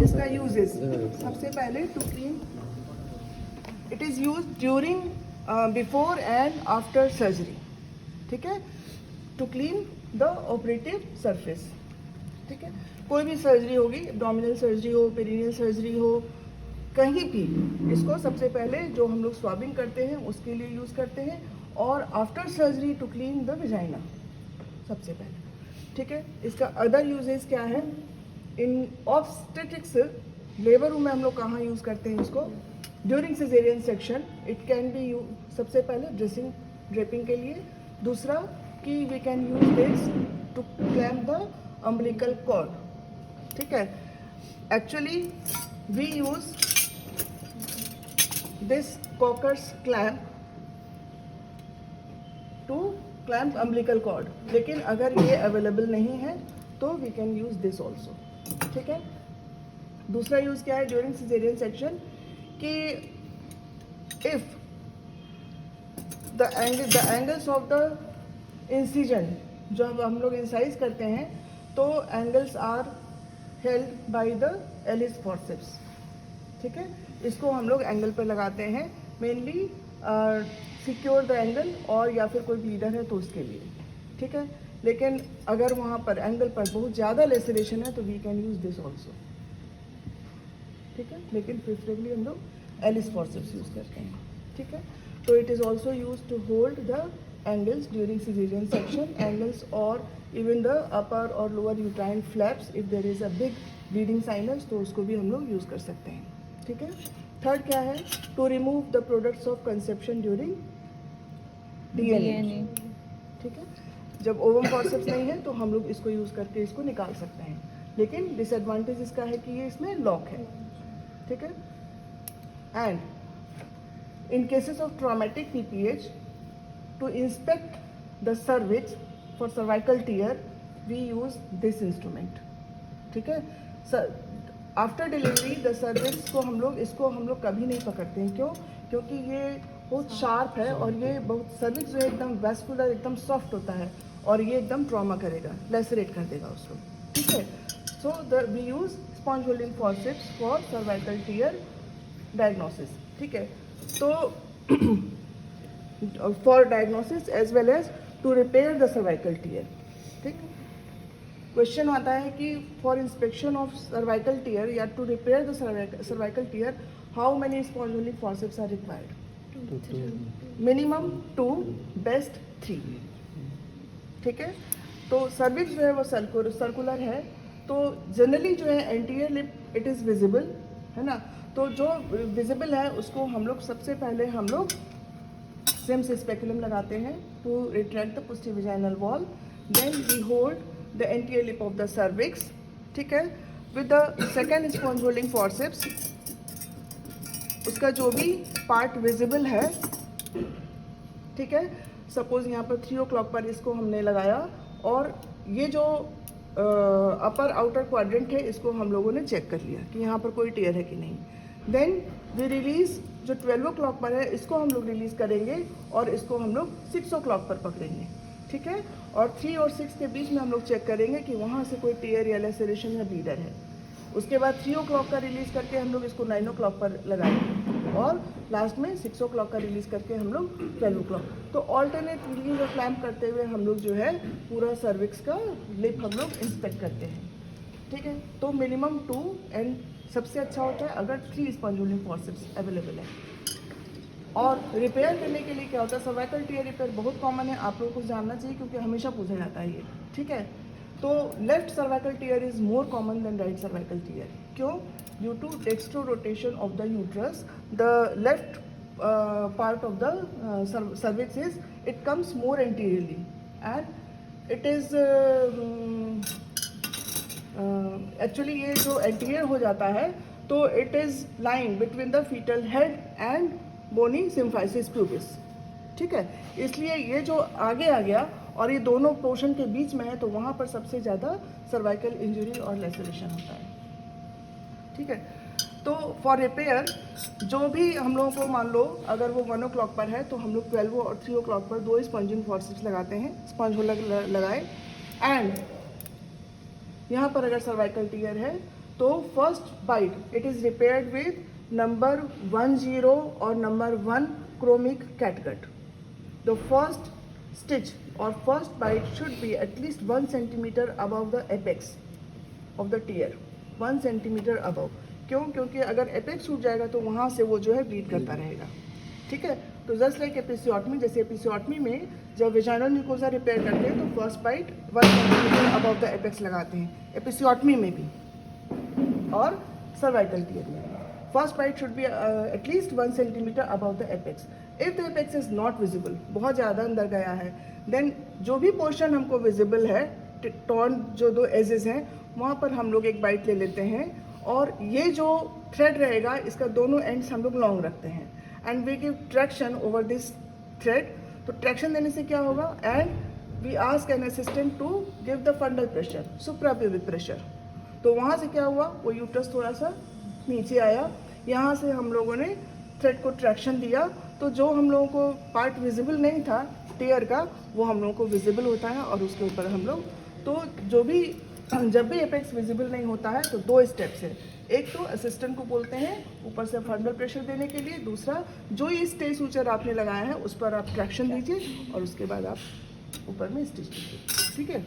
इसका यूजेस सबसे पहले to clean, it is use during before and after surgery, ठीक है, to clean the operative surface, ठीक है। कोई भी सर्जरी होगी, एब्डोमिनल सर्जरी हो, पेरिनियल सर्जरी हो, कहीं भी इसको सबसे पहले जो हम लोग स्वाबिंग करते हैं उसके लिए यूज़ करते हैं, और after surgery to clean the vagina सबसे पहले, ठीक है। इसका अदर यूजेस क्या है, इन ऑब्स्टेट्रिक्स लेबर रूम में हम लोग कहाँ यूज़ करते हैं इसको, during caesarean section it can be use सबसे पहले ड्रेपिंग के लिए, दूसरा कि we can use this to clamp the umbilical cord, ठीक है। Actually we use this Kocher's clamp to clamp umbilical cord, लेकिन अगर ये अवेलेबल नहीं है तो we can use this also, ठीक है। दूसरा यूज क्या है ड्यूरिंग सिजेरियन सेक्शन, कि if the angles of the incision, जब हम लोग इंसाइज करते हैं तो angles are held by the Allis forceps, ठीक है। इसको हम लोग एंगल पर लगाते हैं मेनली सिक्योर द एंगल, और या फिर कोई ब्लीडर है तो उसके लिए, ठीक है। लेकिन अगर वहाँ पर एंगल पर बहुत ज़्यादा लेसरेशन है तो we can use this also, ठीक है। लेकिन प्रेफरेबली हम लोग एलिस फॉर्सेप्स यूज करते हैं, ठीक है। तो it is also use to hold the angles during cesarean section, angles or even the upper or lower uterine flaps if there is a big bleeding sinus, तो उसको भी हम लोग यूज़ कर सकते हैं, ठीक है। थर्ड क्या है, to remove the products of conception during DNA, ठीक है। जब ओवम फॉर्सेप्स नहीं है तो हम लोग इसको यूज़ करके इसको निकाल सकते हैं, लेकिन डिसएडवांटेज इसका है कि ये इसमें लॉक है, ठीक है। And in cases of traumatic PPH, to inspect the cervix for cervical tear we use this instrument, ठीक है। आफ्टर डिलीवरी द सर्विक्स को हम लोग कभी नहीं पकड़ते हैं, क्यों, क्योंकि ये बहुत शार्प है और ये बहुत सर्विक्स जो है एकदम वैस्कुलर, एकदम सॉफ्ट होता है और ये एकदम ट्रॉमा करेगा, लेसरेट कर देगा उसको, ठीक है। So we use sponge holding forceps for cervical tear diagnosis, ठीक है। तो for diagnosis as well as to repair the cervical tear, ठीक। क्वेश्चन आता है कि for inspection of cervical tear या to repair the cervical tear how many sponge holding forceps are required? Minimum 2, best 3, ठीक है। तो cervix जो है वो सर्कुलर है, तो जनरली जो है anterior lip it is visible, है ना। तो जो विजिबल है उसको हम लोग सबसे पहले हम लोग सिम्स स्पेकुलम लगाते हैं to retract the posterior vaginal wall, then we hold the anterior lip of the cervix, ठीक है, with the second sponge holding forceps. उसका जो भी पार्ट विजिबल है, ठीक है, सपोज यहाँ पर 3 o'clock पर इसको हमने लगाया और ये जो अपर आउटर क्वाड्रेंट है इसको हम लोगों ने चेक कर लिया कि यहाँ पर कोई टीयर है कि नहीं। देन वी रिलीज जो 12 o'clock पर है इसको हम लोग रिलीज करेंगे और इसको हम लोग 6 o'clock पर पकड़ेंगे, ठीक है। और 3 और 6 के बीच में हम लोग चेक करेंगे कि वहाँ से कोई टीयर या लेसरेशन या ब्लीडर है। उसके बाद 3 o'clock का रिलीज करके हम लोग इसको 9 o'clock पर लगाएंगे और लास्ट में 6 o'clock का रिलीज करके हम लोग 12 o'clock। तो ऑल्टरनेट रिलीज और क्लैम्प करते हुए हम लोग जो है पूरा सर्विक्स का लिप हम लोग इंस्पेक्ट करते हैं, ठीक है। तो मिनिमम 2 एंड सबसे अच्छा होता है अगर 3 स्पॉन्ज होल्डिंग फॉर्सेप्स अवेलेबल है। और रिपेयर करने के लिए क्या होता है, सर्वाइकल टीयर रिपेयर बहुत कॉमन है, आप लोगों को जानना चाहिए क्योंकि हमेशा पूछा जाता है ये, ठीक है। तो left cervical tear is more common than right cervical tear, क्यों, due to dextro rotation of the uterus the left part of the cervix is it comes more anteriorly and it is actually ये जो anterior हो जाता है तो it is lying between the fetal head and bony symphysis pubis, ठीक है। इसलिए ये जो आगे आ गया और ये दोनों पोर्शन के बीच में है तो वहाँ पर सबसे ज़्यादा सर्वाइकल इंजरी और लेसरेशन होता है, ठीक है। तो फॉर रिपेयर जो भी हम लोगों को मान लो अगर वो 1 o'clock पर है तो हम लोग 12 और 3 o'clock पर 2 स्पॉन्जिंग फॉर्सेप्स लगाते हैं, स्पॉन्ज होल्डर लगाए। एंड यहाँ पर अगर सर्वाइकल टीयर है तो first bite it is repaired with number 10 और number 1 chromic catgut. The first stitch or first bite should be at least 1 centimeter above the apex of the tear. 1 centimeter above. क्यों? क्योंकि अगर apex छूट जाएगा तो वहाँ से वो जो है ब्लीड करता रहेगा. ठीक है. तो जस्ट लाइक एपिसियोटमी, जैसे एपिसियोटमी में जब वेजाइनल म्यूकोसा रिपेयर करते हैं तो first bite 1 centimetre above the apex लगाते हैं, एपिसियोटमी में भी और सर्वाइकल टीयर में. First bite should be at least 1 centimetre above the apex. If the apex is not visible, बहुत ज़्यादा अंदर गया है, देन जो भी पोर्शन हमको विजिबल है, टॉर्न जो 2 एजेस हैं वहाँ पर हम लोग एक बाइट ले लेते हैं और ये जो थ्रेड रहेगा इसका दोनों एंड्स हम लोग लॉन्ग रखते हैं and we give traction over this thread. तो ट्रैक्शन देने से क्या होगा, and we ask an assistant to give the fundal pressure, suprapubic pressure. तो वहाँ से क्या हुआ, वो यूट्रस थोड़ा सा नीचे आया, यहाँ से हम लोगों ने थ्रेड को ट्रैक्शन दिया, तो जो हम लोगों को पार्ट विजिबल नहीं था टीयर का वो हम लोगों को विजिबल होता है और उसके ऊपर हम लोग, तो जो भी जब भी एपेक्स विजिबल नहीं होता है तो 2 स्टेप्स है. एक तो असिस्टेंट को बोलते हैं ऊपर से फंडल प्रेशर देने के लिए, दूसरा जो ये स्टे सूचर आपने लगाया है उस पर आप ट्रैक्शन दीजिए और उसके बाद आप ऊपर में स्टिच कीजिए. ठीक है.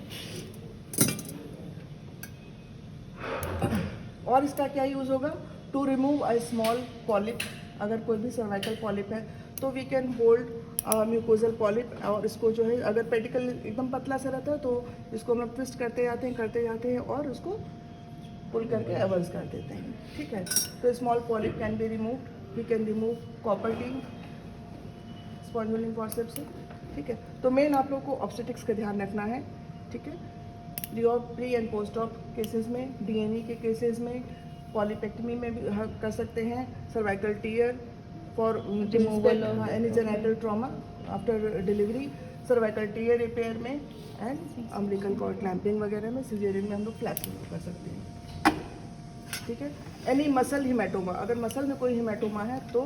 और इसका क्या यूज़ होगा, to remove a small polyp. अगर कोई भी सर्वाइकल पॉलिप है तो we can hold mucosal polyp, और इसको जो है अगर पेडिकल एकदम पतला सा रहता है तो इसको हम लोग ट्विस्ट करते जाते हैं और उसको पुल करके एवर्स कर देते हैं. ठीक है. तो small polyp can be removed. We can remove copper T sponge holding forceps से. ठीक है. तो मेन आप लोग को ऑब्स्टेटिक्स का ध्यान रखना है. ठीक है. Pre and post op cases में, डीएनई के केसेस में, पॉलीपेक्टमी में भी कर सकते हैं, cervical tear for any genital trauma after delivery, cervical tear repair में एंड अम्बिलिकल कॉर्ड क्लैंपिंग वगैरह में, सिजेरियन में हम लोग फ्लैपिंग कर सकते हैं. ठीक है. एनी मसल हिमेटोमा, अगर मसल में कोई हिमेटोमा है तो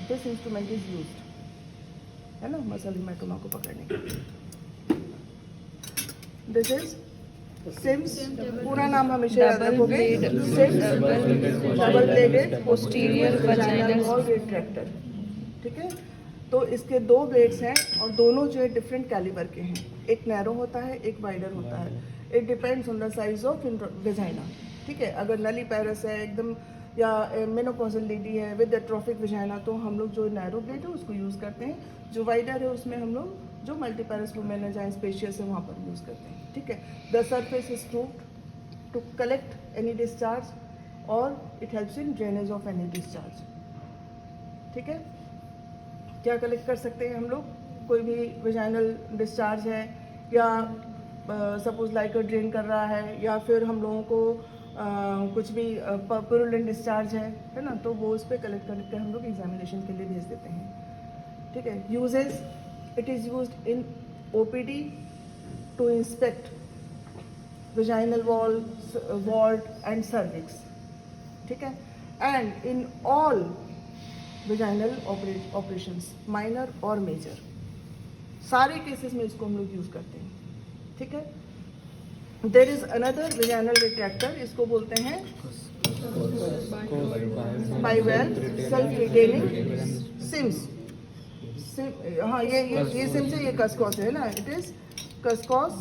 दिस इंस्ट्रूमेंट इज यूज्ड, है ना, मसल हिमेटोमा को पकड़ने के लिए. दिस इज सिम्स, पूरा नाम हमेशा याद रखोगे, Sims double bladed posterior vaginal wall retractor. ठीक है. तो इसके 2 ब्लेड्स हैं और दोनों जो है डिफरेंट कैलिबर के हैं. एक नैरो होता है, एक वाइडर होता है. It depends on the size of vagina. ठीक है. अगर नली पैरस है एकदम या मेनोपॉजल लेडी है विद एट्रोफिक वेजाइना तो हम लोग जो नैरो ब्लेड है उसको यूज़ करते हैं. जो वाइडर है उसमें हम लोग जो मल्टीपैरस वुमेन है जहाँ स्पेशियस है वहाँ पर यूज़ करते हैं. ठीक है. The surface is sloped to collect any discharge और it helps in drainage of any discharge. ठीक है. क्या कलेक्ट कर सकते हैं हम लोग, कोई भी वेजाइनल डिस्चार्ज है या सपोज लाइकर ड्रेन कर रहा है या फिर हम लोगों को कुछ भी पुरुलेंट डिस्चार्ज है ना, तो वो उस पर कलेक्ट करके हम लोग एग्जामिनेशन के लिए भेज देते हैं. ठीक है. Uses, it is used in OPD to inspect vaginal wall, vault and cervix. ठीक है. And in all vaginal operations, minor और major, सारे केसेस में इसको हम लोग यूज करते हैं. ठीक है. There is another vaginal retractor, इसको बोलते हैं bivalve self-retaining sims. हाँ, ये सिम्स है, ये कस्कॉस है ना. It is Cusco's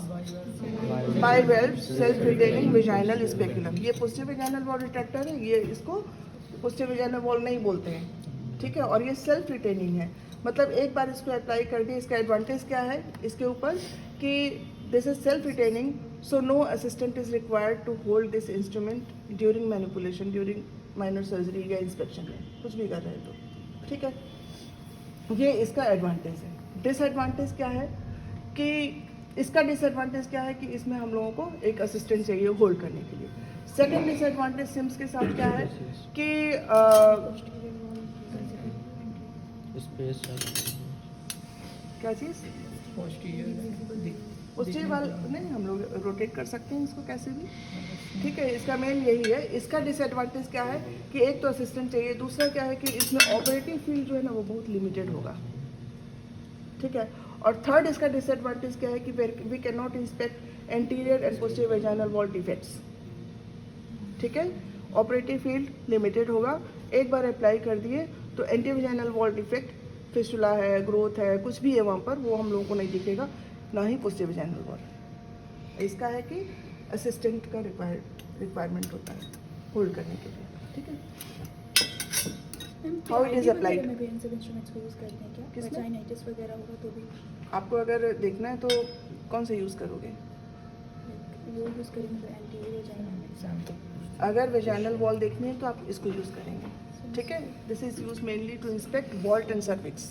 bivalve self-retaining vaginal speculum. ये पोस्टीरियर वेजाइनल वॉल रिट्रैक्टर है. ये इसको पोस्टीरियर वेजाइनल वॉल नहीं बोलते हैं. ठीक है. और ये सेल्फ रिटेनिंग है, मतलब एक बार इसको अप्लाई कर दिए. इसका एडवांटेज क्या है इसके ऊपर कि this is self retaining, so no assistant is required to hold this instrument during manipulation, during minor surgery या इंस्पेक्शन में कुछ भी कर रहे हैं तो. ठीक है. ये इसका एडवांटेज है. डिसएडवांटेज क्या है कि इसका डिसएडवांटेज क्या है कि इसमें हम लोगों को एक असिस्टेंट चाहिए होल्ड करने के लिए. सेकंड डिसएडवांटेज सिम्स के साथ क्या है कि क्या चीज़ पोस्टीरियर वाल नहीं, हम लोग रोटेट कर सकते हैं इसको कैसे भी. ठीक है. इसका मेन यही है. इसका डिसएडवांटेज क्या है कि एक तो असिस्टेंट चाहिए, दूसरा क्या है कि इसमें ऑपरेटिंग फील्ड जो है ना वो बहुत लिमिटेड होगा. ठीक है. और थर्ड इसका डिसएडवांटेज क्या है कि we cannot inspect anterior and posterior vaginal wall defects. ठीक है। ऑपरेटिव फील्ड लिमिटेड होगा, एक बार अप्लाई कर दिए तो एंटीवेजाइनल वॉल डिफेक्ट, फिस्टुला है, ग्रोथ है, कुछ भी है वहाँ पर, वो हम लोगों को नहीं दिखेगा, ना ही पोस्टीरियर वॉल। इसका है कि असिस्टेंट का रिक्वायरमेंट होता है होल्ड करने के लिए, ठीक है। हाउ इट इज अप्लाइड, किसमें वगैरह होगा तो भी आपको अगर देखना है तो कौन सा यूज़ करोगे? यूज़ करेंगे अगर वेजाइनल वॉल देखनी है तो आप इसको यूज़ करेंगे, ठीक है। This is use mainly to inspect vault and cervix,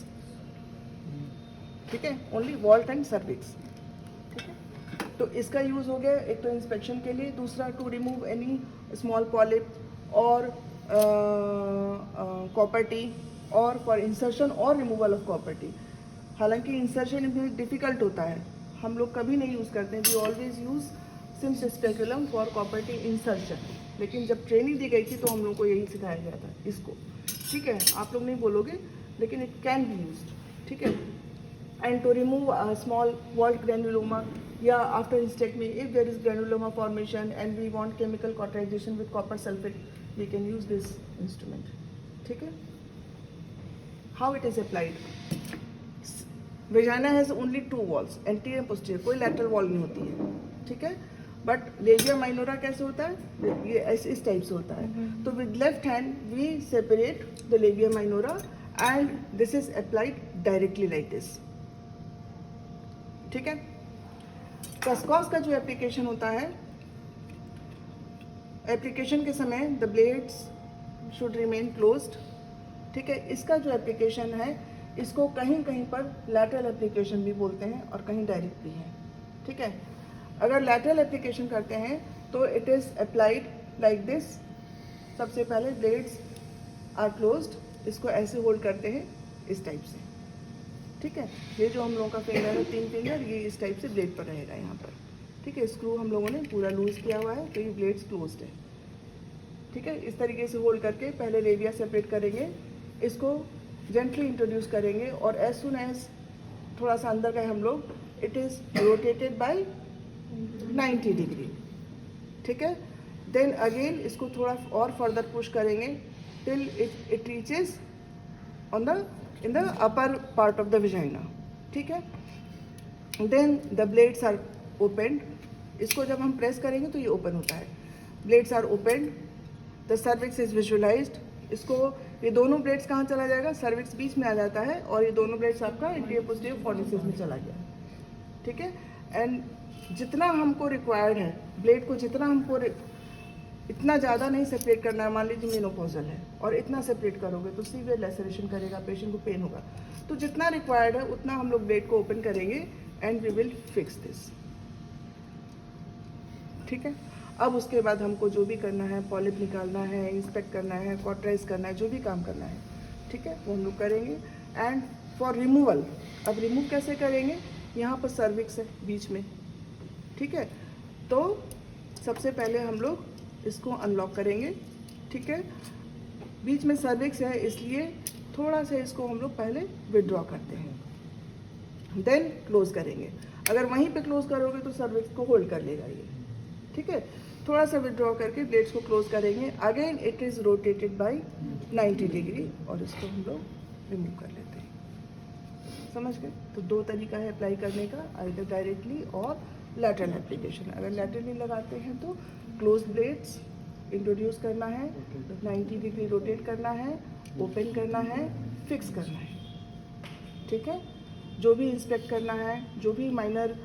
ठीक है, ओनली वॉल्ट एंड सर्विक्स, ठीक है। तो इसका यूज़ हो गया एक तो इंस्पेक्शन के लिए, दूसरा to remove any small polyp और कॉपर टी, और फॉर इंसर्शन और रिमूवल ऑफ कॉपर टी। हालांकि इंसर्शन इतना डिफिकल्ट होता है, हम लोग कभी नहीं यूज़ करते हैं, we always use Sims speculum for copper T insertion, लेकिन जब ट्रेनिंग दी गई थी तो हम लोग को यही सिखाया गया था इसको, ठीक है। आप लोग नहीं बोलोगे लेकिन इट कैन बी यूज्ड, ठीक है। And to remove small vault granuloma, या after hysterectomy if there is granuloma formation and we want chemical cauterization with copper sulphate, we can use this instrument, ठीक है। How it is applied, vagina has only 2 walls, anterior and posterior, कोई lateral wall नहीं होती है, ठीक है। But labia minora कैसे होता है, ये ऐसे इस टाइप से होता है। तो with left hand we separate the labia minora and this is applied directly like this, ठीक है। कस्कॉस का जो एप्लीकेशन होता है, एप्लीकेशन के समय the blades should remain closed, ठीक है। इसका जो एप्लीकेशन है, इसको कहीं कहीं पर लैटरल एप्लीकेशन भी बोलते हैं और कहीं डायरेक्ट भी है, ठीक है। अगर लैटरल एप्लीकेशन करते हैं तो it is applied like this. सबसे पहले ब्लेड्स आर क्लोज्ड, इसको ऐसे होल्ड करते हैं इस टाइप से, ठीक है। ये जो हम लोगों का फिंगर है, 3 फिंगर, ये इस टाइप से ब्लेड पर रहेगा यहाँ पर, ठीक है। स्क्रू हम लोगों ने पूरा लूज किया हुआ है तो ये ब्लेड्स क्लोज्ड है, ठीक है। इस तरीके से होल्ड करके पहले लेबिया सेपरेट करेंगे, इसको जेंटली इंट्रोड्यूस करेंगे और एज सुन एज थोड़ा सा अंदर गए हम लोग, it is rotated by 90 degree, ठीक है। देन अगेन इसको थोड़ा और फर्दर पुश करेंगे till it reaches on the in the upper part of the vagina, ठीक है। Then the blades are opened, इसको जब हम प्रेस करेंगे तो ये ओपन होता है, blades are opened, the cervix is visualized. इसको ये दोनों ब्लेड्स कहाँ चला जाएगा, सर्विक्स बीच में आ जाता है और ये दोनों ब्लेड्स आपका इंटीरियर पोस्टीरियर फॉर्निसेस में चला गया, ठीक है। एंड जितना हमको रिक्वायर्ड है, ब्लेड को जितना हमको इतना ज़्यादा नहीं सेपरेट करना है। मान लीजिए मेनोपॉजल है और इतना सेपरेट करोगे तो सीवियर लैसरेशन करेगा, पेशेंट को पेन होगा। तो जितना रिक्वायर्ड है उतना हम लोग ब्लेड को ओपन करेंगे and we will fix this, ठीक है। अब उसके बाद हमको जो भी करना है, पॉलिप निकालना है, इंस्पेक्ट करना है, कॉटराइज करना है, जो भी काम करना है, ठीक है, वो हम लोग करेंगे। एंड फॉर रिमूवल, अब रिमूव कैसे करेंगे, यहाँ पर सर्विक्स है बीच में, ठीक है। तो सबसे पहले हम लोग इसको अनलॉक करेंगे, ठीक है। बीच में सर्विक्स है इसलिए थोड़ा सा इसको हम लोग पहले विड्रॉ करते हैं, देन क्लोज करेंगे। अगर वहीं पे क्लोज करोगे तो सर्विक्स को होल्ड कर लेगा ये, ठीक है। थोड़ा सा विड्रॉ करके ब्लेड्स को क्लोज करेंगे, again it is rotated by 90 degree और इसको हम लोग रिमूव कर लेते हैं, समझ गए। तो 2 तरीका है अप्लाई करने का, आइदर डायरेक्टली और लैटरल एप्लीकेशन। अगर लैटरली लगाते हैं तो क्लोज ब्लेड्स इंट्रोड्यूस करना है, 90 डिग्री रोटेट करना है, ओपन करना है, फिक्स करना है, ठीक है। जो भी इंस्पेक्ट करना है, जो भी माइनर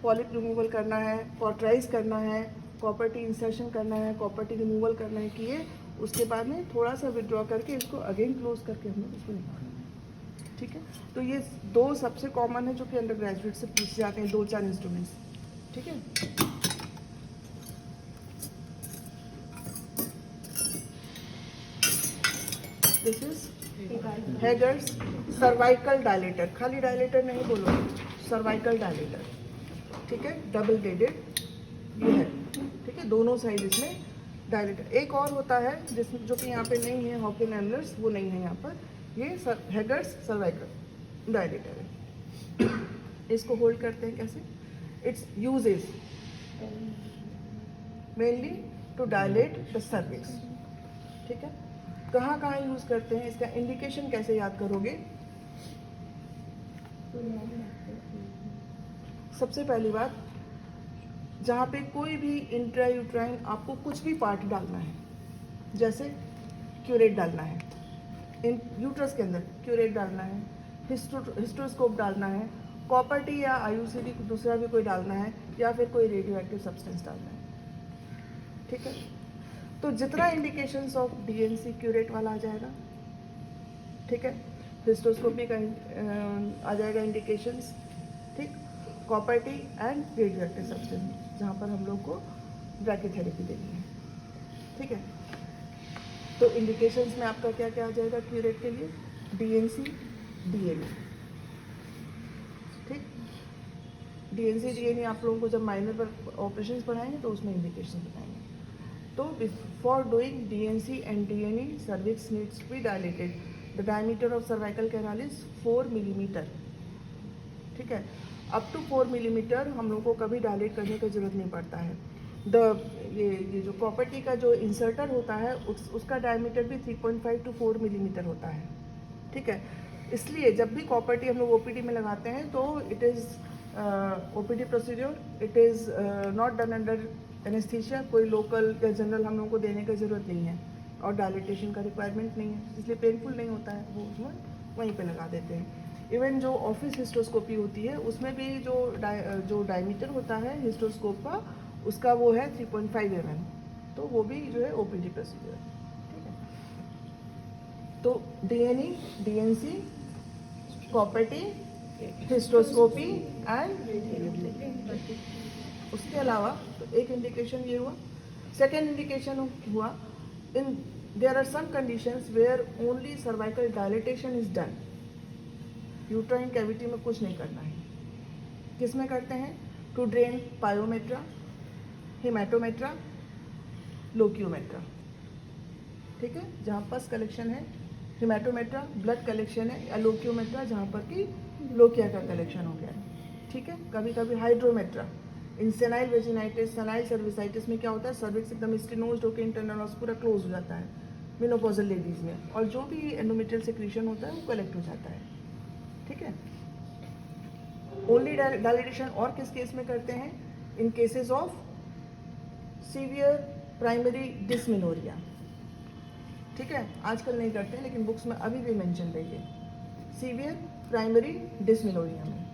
पॉलिप रिमूवल करना है, कॉटराइज करना है, कॉपर्टी इंसर्शन करना है, कॉपर्टी रिमूवल करना है किए, उसके बाद में थोड़ा सा विड्रॉ करके इसको अगेन क्लोज करके हम लोग इसको निकालना है, ठीक है। तो ये 2 सबसे कॉमन है जो कि अंडर ग्रेजुएट से पूछे जाते हैं, 2-4 इंस्ट्रूमेंट्स, ठीक है। दिस इज हैगर्स सर्वाइकल डायलेटर, खाली डायलेटर नहीं बोलोगे, सर्वाइकल डायलेटर, ठीक है, डबल डेडेड ये है, ठीक है, दोनों साइड इसमें डायलेटर। एक और होता है जिसमें जो कि यहाँ पे नहीं है, हॉकिन एमलर्स, वो नहीं है यहाँ पर, ये हैगर्स सर्वाइकल डायलेटर है। इसको होल्ड करते हैं कैसे, its uses mainly to dilate the cervix. ठीक है, कहाँ कहाँ यूज़ करते हैं, इसका इंडिकेशन कैसे याद करोगे? सबसे पहली बात, जहाँ पे कोई भी इंट्रायूट्राइन आपको कुछ भी पार्ट डालना है, जैसे क्यूरेट डालना है, इन यूट्रस के अंदर क्यूरेट डालना है, हिस्टोस्कोप डालना है, कॉपर टी या आईयूसीडी दूसरा भी कोई डालना है, या फिर कोई रेडियो एक्टिव सब्सटेंस डालना है। ठीक है, तो जितना इंडिकेशंस ऑफ डीएनसी क्यूरेट वाला आ जाएगा, ठीक है, हिस्टोस्कोपी का आ जाएगा इंडिकेशंस, ठीक, copper T and radio active substance जहाँ पर हम लोग को ब्रैकेथेरेपी देनी है। ठीक है, तो इंडिकेशंस में आपका क्या क्या आ जाएगा क्यूरेट के लिए? DNC, DNE. ठीक, डीएनसी डीएनए आप लोगों को जब माइनर पर ऑपरेशंस पढ़ाएंगे तो उसमें इंडिकेशन बताएंगे। तो for doing DNC and DNE cervix needs to be dilated. The diameter of cervical canal is 4 millimetre. ठीक है, अप टू 4 मिलीमीटर हम लोग को कभी डायलेट करने की जरूरत नहीं पड़ता है। ये जो कॉपर टी का जो इंसर्टर होता है उसका डायमीटर भी 3.5 to 4 मिलीमीटर होता है। ठीक है, इसलिए जब भी कॉपर टी हम लोग ओपीडी में लगाते हैं तो it is OPD procedure, it is not done under anaesthesia. कोई लोकल या जनरल हम लोग को देने की ज़रूरत नहीं है और डायलिटेशन का रिक्वायरमेंट नहीं है, इसलिए पेनफुल नहीं होता है, वो उसमें वहीं पे लगा देते हैं। इवन जो ऑफिस हिस्टोस्कोपी होती है उसमें भी जो डायमीटर होता है हिस्टोस्कोप का, उसका वो है 3.5 mm, तो वो भी जो है ओपीडी प्रोसीजर। ठीक है, तो D and E, D and C, copper T, hysteroscopy and उसके अलावा तो एक इंडिकेशन ये हुआ। सेकेंड इंडिकेशन हुआ, in there are some conditions where only cervical dilatation is done. Uterine cavity में कुछ नहीं करना है। किस में करते हैं? To drain pyometra, hematometra, lochiometra. ठीक है, जहाँ पस कलेक्शन है, हेमाटोमेट्रा ब्लड कलेक्शन है, या लोक्योमेट्रा जहाँ पर कि लोकिया का कलेक्शन हो गया है। ठीक है, कभी कभी हाइड्रोमेट्रा। इन सेनाइल वेजिनाइटिस, सेनाइल सर्विसाइटिस में क्या होता है, सर्विक्स एकदम स्टेनोज्ड होकर इंटरनल ऑस पूरा क्लोज हो जाता है मेनोपॉजल लेडीज में, और जो भी एंडोमेट्रियल सेक्रीशन होता है वो कलेक्ट हो जाता है। ठीक है, ओनली डायलिटेशन और किस केस में करते हैं? In cases of severe primary dysmenorrhoea. ठीक है, आजकल नहीं करते हैं लेकिन बुक्स में अभी भी मेंशन रही है, सीवियर प्राइमरी डिसमेनोरिया में।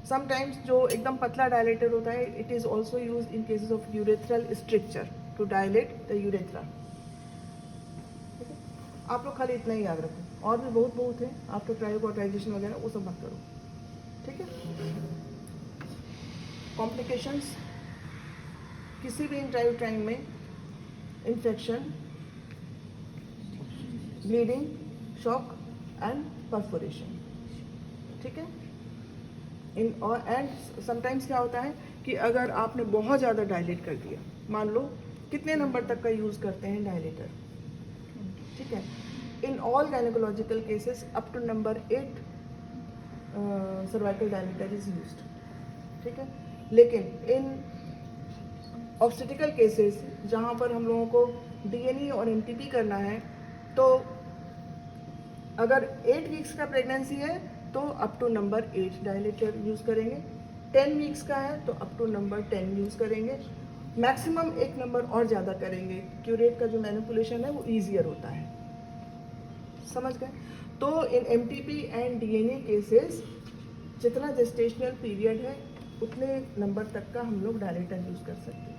समटाइम्स जो एकदम पतला डायलेटर होता है, it is also use in cases of urethral stricture to dilate the urethra. ठीक है, आप लोग खाली इतना ही याद रखो, और भी बहुत है, आपका क्रायोकॉटाइजेशन वगैरह वो सब मत करो। ठीक है, कॉम्प्लिकेशंस किसी भी इंट्रायूट्राइन में, infection, bleeding, shock and perforation. ठीक है, इन और एंड समटाइम्स क्या होता है कि अगर आपने बहुत ज़्यादा डायलेट कर दिया, मान लो कितने नंबर तक का यूज़ करते हैं डायलेटर? ठीक है, in all gynaecological cases up to number 8 cervical dilator is used. ठीक है, लेकिन इन ऑब्स्टेटिकल केसेस जहाँ पर हम लोगों को डीएनई और एनटीपी करना है, तो अगर 8 वीक्स का प्रेगनेंसी है तो up to number 8 dilator use करेंगे, 10 वीक्स का है तो अप टू नंबर 10 यूज़ करेंगे, मैक्सिमम एक नंबर और ज़्यादा करेंगे। क्यूरेट का जो मैनिपुलेशन है वो ईजियर होता है। समझ गए? तो इन एमटीपी एंड डीएनए केसेस जितना जेस्टेशनल पीरियड है उतने नंबर तक का हम लोग डायलेटर यूज़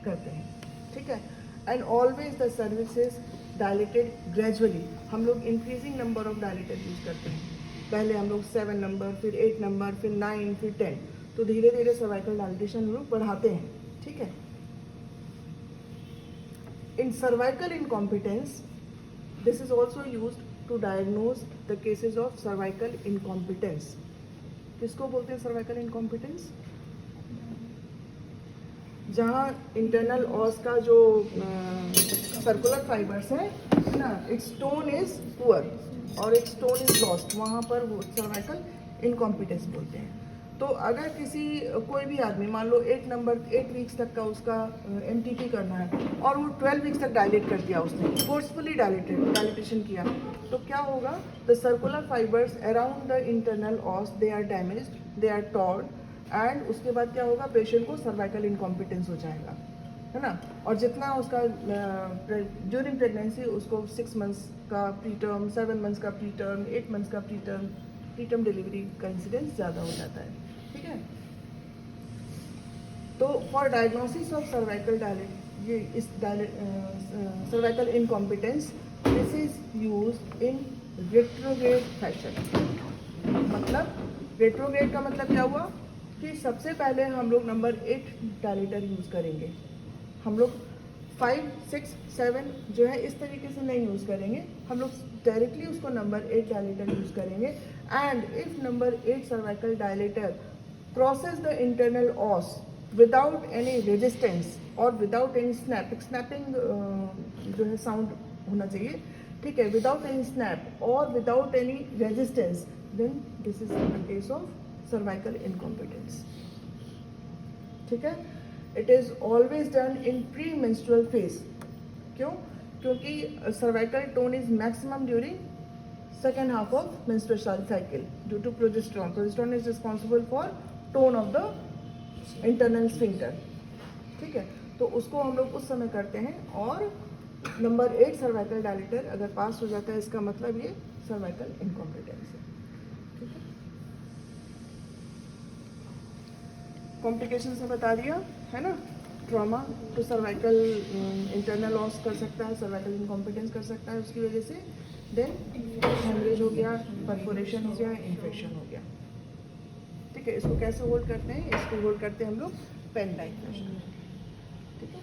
करते हैं। ठीक है, and always the services dilated gradually. हम लोग increasing number of dilator use करते हैं। पहले हम लोग 7 नंबर, फिर 8 नंबर, फिर 9, फिर 10, तो धीरे धीरे सर्वाइकल डायलिटेशन हम लोग बढ़ाते हैं। ठीक है, in cervical incompetence this is also used to diagnose the cases of cervical incompetence. किसको बोलते हैं सर्वाइकल इनकॉम्पिटेंस? जहाँ इंटरनल ऑस का जो सर्कुलर फाइबर्स है ना, इट्स टोन इज पुअर और इट्स टोन इज लॉस्ट, वहाँ पर वो सर्वाइकल इनकॉम्पिटेंस बोलते हैं। तो अगर किसी कोई भी आदमी मान लो 8 वीक्स तक का उसका MTP करना है और वो 12 वीक्स तक डायलेट कर दिया, उसने फोर्सफुली डायलेटेशन किया, तो क्या होगा, the circular fibres around the internal os they are damaged, they are torn, and उसके बाद क्या होगा, पेशेंट को सर्वाइकल इनकॉम्पिटेंस हो जाएगा, है ना। और जितना उसका ड्यूरिंग प्रेगनेंसी उसको 6 मंथ्स का प्री टर्म, 7 मंथ्स का प्री टर्म, 8 मंथ्स का प्री टर्म डिलीवरी का इंसिडेंस ज़्यादा हो जाता है, ठीक है। तो for diagnosis of cervical cervical incompetence this is used in retrograde fashion. मतलब रेट्रोग्रेड का मतलब क्या हुआ कि सबसे पहले हम लोग नंबर 8 डायलेटर यूज़ करेंगे, हम लोग 5, 6, 7 जो है इस तरीके से नहीं यूज़ करेंगे, हम लोग डायरेक्टली उसको नंबर 8 डायलेटर यूज़ करेंगे। And if number 8 cervical dilator crosses the internal os without any resistance और विदाउट एनी स्नैपिंग जो है साउंड होना चाहिए, ठीक है, विदाउट एनी स्नैप और without any resistance, then this is the case of cervical incompetence, ठीक है। It is always done in pre menstrual phase. क्यों? क्योंकि cervical tone is maximum during second half of menstrual cycle due to progesterone. Progesterone is responsible for tone of the internal sphincter, ठीक है। तो उसको हम लोग उस समय करते हैं, और नंबर 8 सर्वाइकल डायलेटर अगर पास हो जाता है, इसका मतलब ये सर्वाइकल इनकॉम्पिटेंस है, ठीक है। कॉम्प्लिकेशन से बता दिया है ना, ट्रॉमा तो सर्वाइकल इंटरनल लॉस कर सकता है, सर्वाइकल इनकॉम्पिटेंस कर सकता है उसकी वजह से, देन हेमरेज हो गया, परफोरेशन हो गया, इन्फेक्शन हो गया, ठीक है। इसको कैसे होल्ड करते हैं? इसको होल्ड करते हैं हम लोग पेन लाइक फैशन, ठीक है।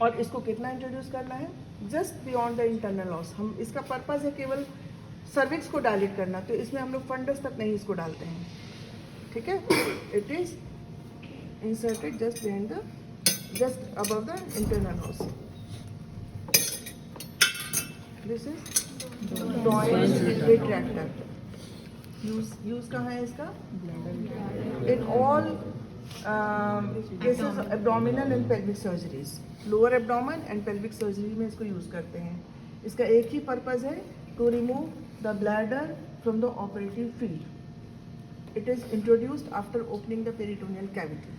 और इसको कितना इंट्रोड्यूस करना है? Just beyond the internal loss. हम इसका पर्पस है केवल सर्विक्स को डायलेट करना, तो इसमें हम लोग फंडस तक नहीं इसको डालते हैं, ठीक है। It is inserted just above the internal os. This is Doyle's retractor. Use कहाँ है इसका? In all cases of abdominal and pelvic surgeries, lower abdomen and pelvic surgery में इसको यूज करते हैं। इसका एक ही पर्पज है, to remove the bladder from the operative field. It is introduced after opening the peritoneal cavity.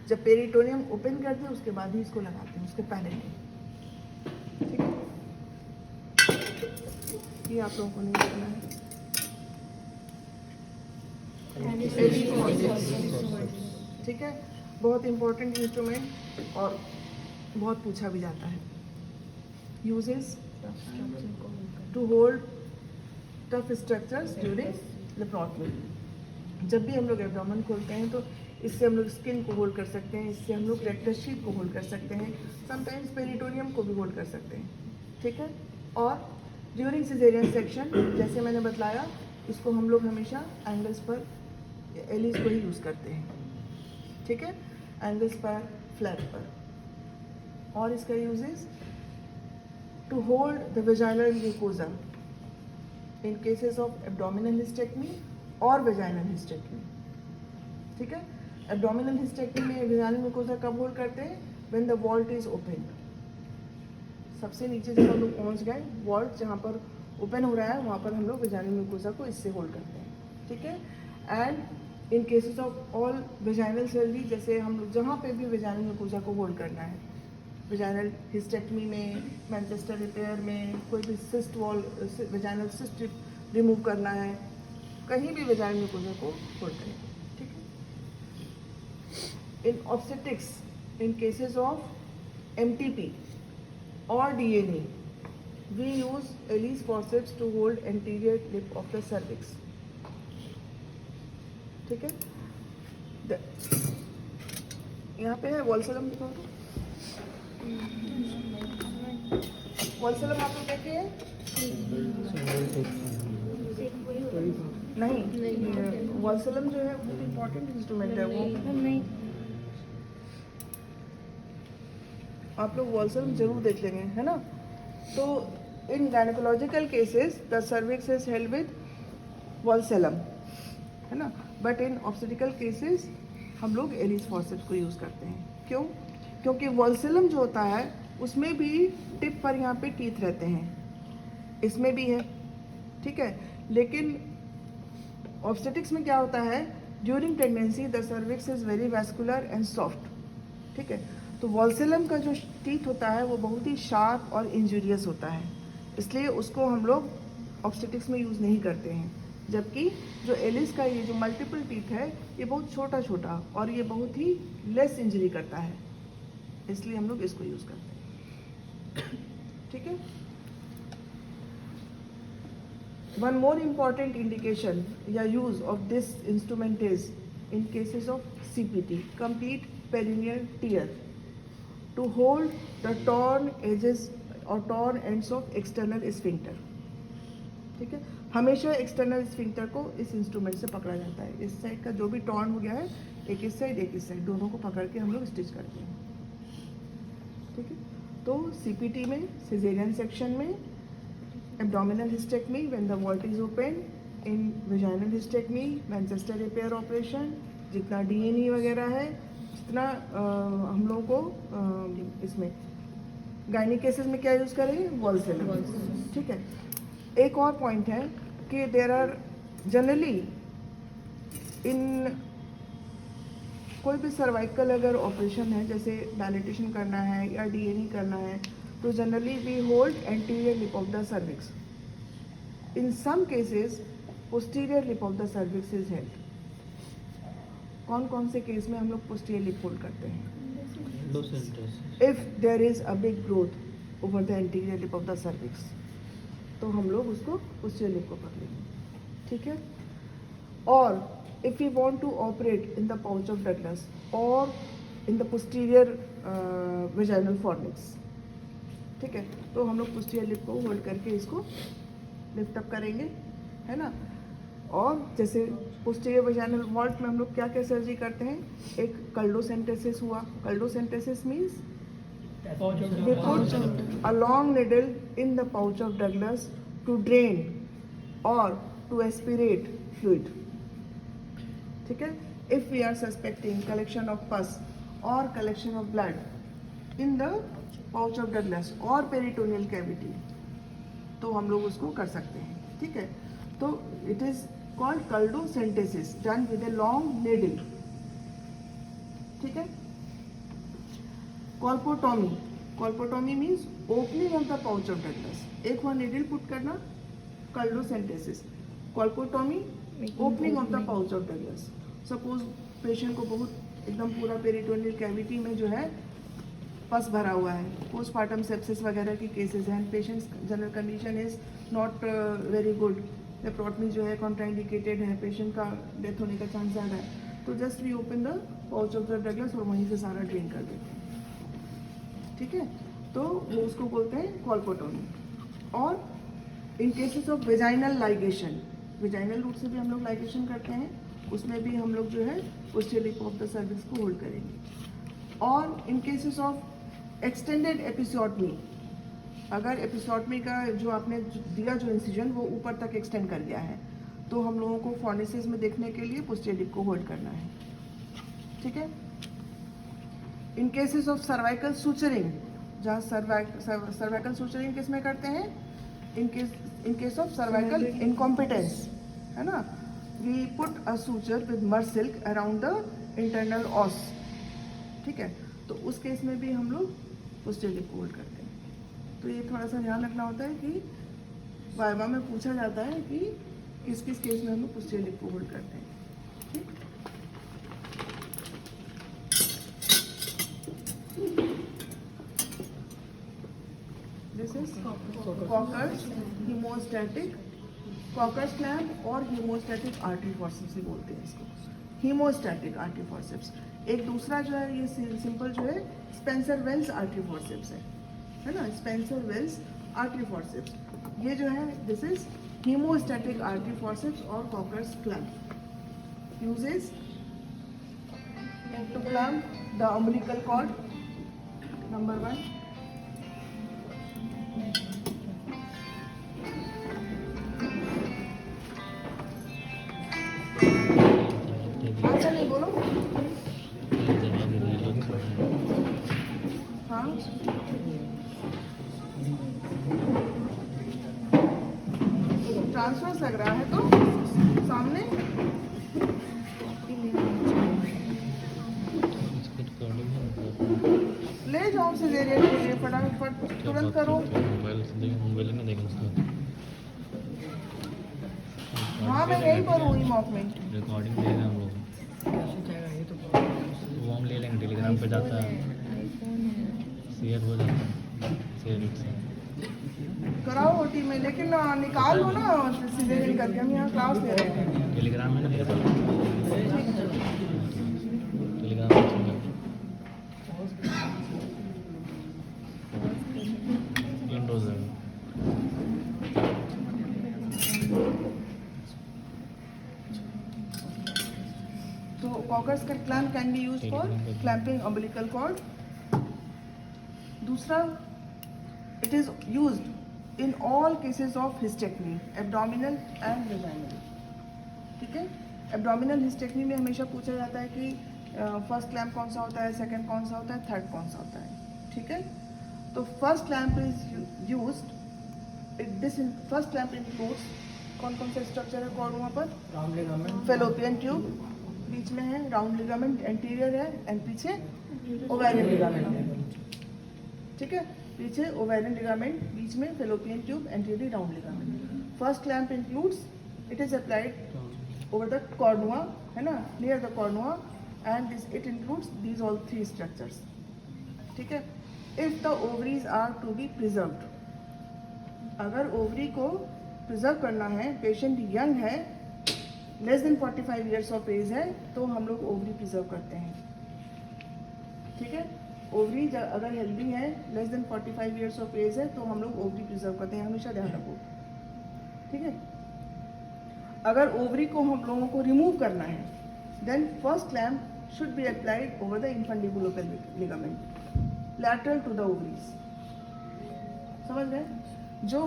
जब peritoneum open करते हैं उसके बाद ही इसको लगाते हैं, उसके पहले नहीं, ठीक है। ये आप लोगों को नहीं करना है। ठीक है, बहुत इंपॉर्टेंट इंस्ट्रूमेंट और बहुत पूछा भी जाता है। Uses to hold tough structures during laparotomy. जब भी हम लोग एब्डोमेन खोलते हैं तो इससे हम लोग स्किन को होल्ड कर सकते हैं, इससे हम लोग रेक्टस शीथ को होल्ड कर सकते हैं, समटाइम्स पेरिटोनियम को भी होल्ड कर सकते हैं, ठीक है। और ड्यूरिंग सिजेरियन सेक्शन जैसे मैंने बतलाया, इसको हम लोग हमेशा एंगल्स पर एलिस को ही यूज़ करते हैं, ठीक है, एंगल्स पर, फ्लैट पर। और इसका uses to hold the vaginal mucosa in cases of abdominal hysterectomy और वेजाइनल हिस्टेक्टमी, ठीक है। एब्डोमिनल हिस्टेक्टमी में वेजाइनल म्यूकोजा कब होल्ड करते हैं? When the vault is open. सबसे नीचे जब हम लोग पहुंच गए, वॉल्ट जहाँ पर ओपन हो रहा है वहाँ पर हम लोग वेजाइनल म्यूकोजा को इससे होल्ड करते हैं, ठीक है। And in cases of all vaginal surgery, जैसे हम लोग जहाँ पे भी वेजाइनल म्यूकोजा को होल्ड करना है, वेजाइनल हिस्टेक्टमी में, मैनचेस्टर रिपेयर में, कोई भी cyst wall vaginal cyst remove करना है, कहीं भी वेजाइनल म्यूकोजा को होल्ड करें, ठीक है। In obstetrics, in cases of MTP or DNA, we use Ellis forceps to hold anterior lip of the cervix, ठीक है। यहाँ पे है वॉल्सलम, दिखाओ तो। वॉल्सलम आप लोग देखे हैं? नहीं, वॉल्सलम जो है बहुत इंपॉर्टेंट इंस्ट्रूमेंट है वो। नहीं, आप लोग वॉल्सलम जरूर देख लेंगे, है ना। तो in gynaecological cases the cervix is held with vulsellum, है ना. बट इन ऑब्स्टेटिकल केसेस हम लोग एलिस फॉर्सेप्स को यूज़ करते हैं. क्यों? क्योंकि वॉल्सेलम जो होता है उसमें भी टिप पर यहाँ पे टीथ रहते हैं, इसमें भी है, ठीक है. लेकिन ऑब्स्टेटिक्स में क्या होता है, during pregnancy the cervix is very vascular and soft, ठीक है. तो वॉल्सेलम का जो टीथ होता है वो बहुत ही शार्प और इंजूरियस होता है, इसलिए उसको हम लोग ऑब्स्टेटिक्स में यूज़ नहीं करते हैं. जबकि जो एलिस का ये जो मल्टीपल टीथ है ये बहुत छोटा छोटा और ये बहुत ही लेस इंजरी करता है, इसलिए हम लोग इसको यूज़ करते हैं, ठीक है. One more important indication या use of this instrument is in cases of CPT, complete perineal tear, to hold the torn edges or torn ends of external sphincter. ठीक है, हमेशा एक्सटर्नल स्फिंक्टर को इस इंस्ट्रूमेंट से पकड़ा जाता है. इस साइड का जो भी टॉर्न हो गया है, एक इस साइड एक इस साइड, दोनों को पकड़ के हम लोग स्टिच करते हैं, ठीक है. तो CPT में, सिजेरियन सेक्शन में, abdominal hysterectomy when the vault is open, in vaginal hysterectomy, Manchester repair operation, जितना DNE वगैरह है, जितना हम लोगों को इसमें गायनी केसेस में क्या यूज़ करेंगे, वॉल्सेलम, ठीक है. एक और पॉइंट है कि देर आर जनरली इन कोई भी सर्वाइकल अगर ऑपरेशन है, जैसे डायलिटेशन करना है या DNE करना है, तो generally we hold anterior lip of the cervix. In some cases posterior lip of the cervix is held. कौन कौन से केस में हम लोग पोस्टीरियर लिप होल्ड करते हैं? If there is a big growth over the anterior lip of the cervix, तो हम लोग उसको पोस्टीरियर लिप को पकड़ेंगे, ठीक है. और if you want to operate in the pouch of Douglas और in the posterior vaginal fornix, ठीक है, तो हम लोग पोस्टीरियर लिप को होल्ड करके इसको लिफ्ट अप करेंगे, है ना. और जैसे पोस्टीरियर वेजाइनल वॉल्ट में हम लोग क्या क्या सर्जरी करते हैं, एक कल्डोसेंटेसिस हुआ. कल्डोसेंटेसिस means we put a long needle in the pouch of Douglas to drain or to aspirate fluid, ठीक है. If we are suspecting collection of pus or collection of blood in the pouch of Douglas or peritoneal cavity, तो हम लोग उसको कर सकते हैं, ठीक है. तो it is called coldocentesis done with a long needle, ठीक है. Colpotomy, colpotomy means opening of the pouch of Douglas. एक हुआ नीडल पुट करना, culdocentesis. Colpotomy opening of the pouch of Douglas. Suppose patient को बहुत एकदम पूरा पेरिटोनियल कैविटी में जो है पस भरा हुआ है, पोस्टमार्टम सेप्सिस वगैरह की केसेस हैं, patients general condition is not very good, laparotomy जो है कॉन्ट्राइंडिकेटेड है, पेशेंट का डेथ होने का चांस ज़्यादा है, तो just we open the pouch of the Douglas और वहीं से सारा ड्रेन कर देते हैं, ठीक है. तो वो उसको बोलते हैं कॉल्पोटोमी. और in cases of vaginal ligation, vaginal route से भी हम लोग लाइगेशन करते हैं, उसमें भी हम लोग जो है posterior lip of the cervix को होल्ड करेंगे. और इन केसेस ऑफ एक्सटेंडेड एपिसोटमी, अगर एपिसोटमी का जो आपने दिया जो इंसिजन वो ऊपर तक एक्सटेंड कर गया है, तो हम लोगों को फॉर्निसिस में देखने के लिए पोस्टीरियर लिप को होल्ड करना है, ठीक है. In cases of cervical suturing, जहाँ सर्वाइकल सुचरिंग किस में करते हैं, in case of cervical incompetence, है ना, we put a suture with Mersilk around the internal os, ठीक है. तो उस केस में भी हम लोग पोस्टीरियर लिप को होल्ड करते हैं. तो ये थोड़ा सा ध्यान रखना होता है कि वाइवा में पूछा जाता है कि किस किस केस में हम लोग पोस्टीरियर लिप को होल्ड करते हैं, ठीक. This is Cocker's hemostatic, Cocker's clamp और hemostatic artery forceps से बोलते हैं इसको, hemostatic artery forceps. एक दूसरा जो है ये सिंपल जो है स्पेंसर वेल्स आर्टरी फॉर्सेप्स है ना, स्पेंसर वेल्स आर्टरी फॉर्सेप्स. ये जो है this is hemostatic artery forceps or Cocker's clamp. Uses to clamp the umbilical cord, number 1. Transverse लग रहा है तो सामने ले जाओ सिजेरियन के लिए, फटाफट तुरंत करो। मोबाइल में देखें उसका हाँ मैं यहीं पर हूँ मॉक में। रिकॉर्डिंग ले रहे हैं हम लोग, वो हम ले लेंगे, टेलीग्राम पे जाता है, शेयर हो जाता है, शेयर से कराओ ओटी में, लेकिन निकाल लो ना सिजेरियन करके, हम यहाँ क्लास ले रहे हैं। टेलीग्राम में ना मेरे पास, टेलीग्राम में चल जाओ। विंडोज है तो कॉकर्स का clamp can be use for clamping umbilical cord. दूसरा, it is used in all cases of hysterectomy, abdominal and vaginal. ठीक है, एब्डोमिनल हिस्टेक्टमी में हमेशा पूछा जाता है कि फर्स्ट क्लैम्प कौन सा होता है, सेकंड कौन सा होता है, थर्ड कौन सा होता है। ठीक है, तो first clamp is used, first clamp includes कौन कौन सा स्ट्रक्चर है कॉर्ड वहाँ पर, फेलोपियन ट्यूब बीच में है, राउंड लिगामेंट एंटीरियर है, एंड पीछे ओवेरियन लिगामेंट है। ठीक है, पीछे ओवेरियन लिगामेंट, बीच में fallopian tube, anterior round ligament. First clamp includes, it is applied over the cornua, है ना, near the cornua, and it includes these all three structures. ठीक है, if the ovaries are to be preserved, अगर ovary को preserve करना है, patient young है, less than 45 years of age है, तो हम लोग ओवरी प्रिजर्व करते हैं। ठीक है, ओवरी अगर हेल्दी है, less than 45 years of age है, तो हम लोग ओवरी प्रिजर्व करते हैं, हमेशा ध्यान रखो। ठीक है, अगर ओवरी को हम लोगों को रिमूव करना है, then first clamp should be applied over the infundibulopelvic ligament lateral to the ovaries. समझ गए? जो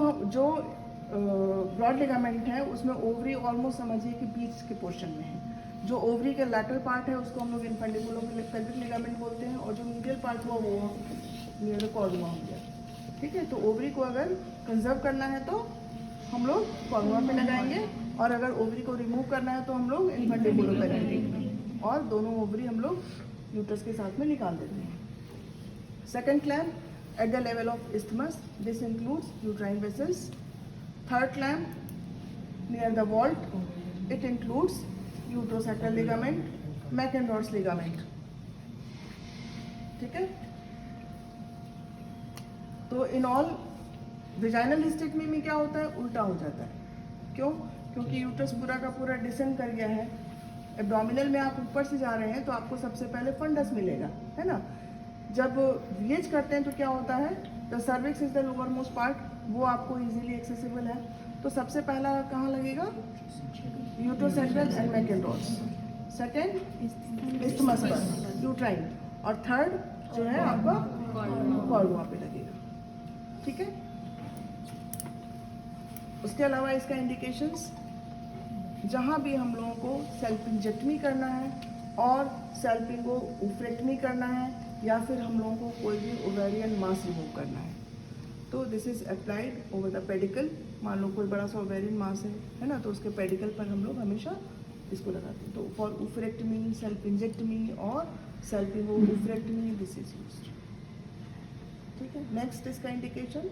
ब्रॉड लिगामेंट है उसमें ओवरी ऑलमोस्ट समझिए कि बीच के पोर्शन में है। जो ओवरी का लैटरल पार्ट है उसको हम लोग इनफंडिबुलोपेल्विक लिगामेंट बोलते हैं, और जो मीडियल पार्ट हुआ वो नियर द कॉर्नुआ हो गया। ठीक है, तो ओवरी को अगर कंजर्व करना है तो हम लोग कॉर्नुआ पे लगाएंगे, और अगर ओवरी को रिमूव करना है तो हम लोग इनफंडिबुलोपेल्विक, और दोनों ओवरी हम लोग यूट्रस के साथ में निकाल देते हैं। Second clamp at the level of isthmus, this includes uterine vessels. Third clamp near the vault, it includes uterosacral ligament, McIndore's ligament. ठीक है, तो इन ऑल वेजाइनल हिस्टेक्टमी में क्या होता है, उल्टा हो जाता है। क्यों? क्योंकि यूट्रस पूरा का पूरा डिसेंड कर गया है। एब्डोमिनल में आप ऊपर से जा रहे हैं तो आपको सबसे पहले फंडस मिलेगा, है ना। जब वीएच करते हैं तो क्या होता है, the cervix is the lower most part, वो आपको इजीली एक्सेसिबल है, तो सबसे पहला कहाँ लगेगा, यूट्रोसेक्रल एंड मैकेंडोर्स, सेकेंड इस्थमस पर, यूट्राइन, और थर्ड जो है आपका कॉर्नुआ पे लगेगा। ठीक है, उसके अलावा इसका इंडिकेशंस, जहाँ भी हम लोगों को सेल्फिंजेक्टमी करना है और सेल्फिंगोफ्रेक्टमी करना है, या फिर हम लोगों को कोई भी ओवेरियन मास रिमूव करना है, तो this is applied over the pedicle. मान लो कोई बड़ा सा ओवेरियन मास है ना, तो उसके पेडिकल पर हम लोग हमेशा इसको लगाते हैं। तो फॉर उफ्रेक्टमी, सेल्फ इंजेक्टमी और सेल्फिंगोफ्रेक्टमी दिस इज यूज्ड। ठीक है, नेक्स्ट इसका indication